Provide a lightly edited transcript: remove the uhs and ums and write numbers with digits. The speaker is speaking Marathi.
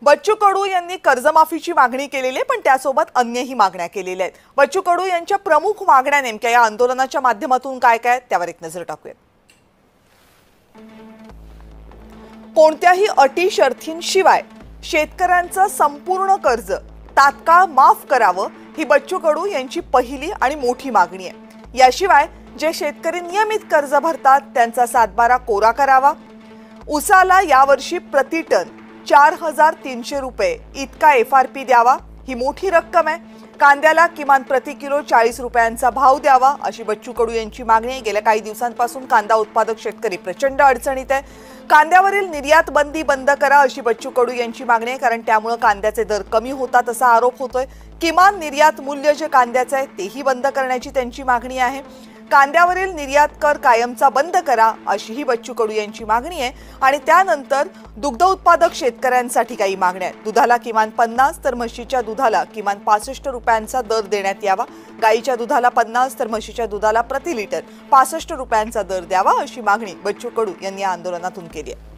बच्चू कडू यांनी कर्जमाफीची मागणी केलेली आहे, पण त्यासोबत अन्यही मागण्या केलेल्या आहेत। बच्चू कडू यांच्या प्रमुख मागण्या नेमक्या या आंदोलनाच्या माध्यमातून काय त्यावर एक नजर टाकूया। कोणत्याही अटी शर्थींशिवाय शेतकऱ्यांचं संपूर्ण कर्ज तात्काळ माफ करावं ही बच्चू कडू यांची पहिली आणि मोठी मागणी आहे। याशिवाय जे शेतकरी नियमित कर्ज भरतात त्यांचा सातबारा कोरा करावा। उसाला यावर्षी प्रति टन 4300 रुपये इतका FRP द्यावा, ही मोठी रक्कम आहे। कांद्याला किमान प्रति किलो 40 रुपयांचा भाव द्यावा अशी बच्चू कडू यांची मागणी आहे। गेल्या काही दिवसांपासून कांदा उत्पादक शेतकरी प्रचंड अडचणीत आहे। कांद्यावरील निर्यात बंदी बंद करा अशी बच्चू कडू यांची मागणी आहे, कारण त्यामुळे कांद्याचे दर कमी होतात असा आरोप होतोय। किमान निर्यात मूल्य जे कांद्याचे आहे तेही बंद करण्याची त्यांची मागणी आहे। कांद्यावरील निर्यात कर कायमचा बंद करा अशी ही बच्चू कडू यांची मागणी आहे। आणि त्यानंतर दुग्ध उत्पादक शेतकऱ्यांसाठी काही मागण्या आहेत। दुधाला किमान 50 तर म्हशीच्या दुधाला किमान 65 रुपयांचा दर देण्यात यावा। गाईच्या दुधाला 50 तर म्हशीच्या दुधाला प्रति लिटर 65 रुपयांचा दर द्यावा अशी मागणी बच्चू कडू यांनी या आंदोलनातून केली आहे।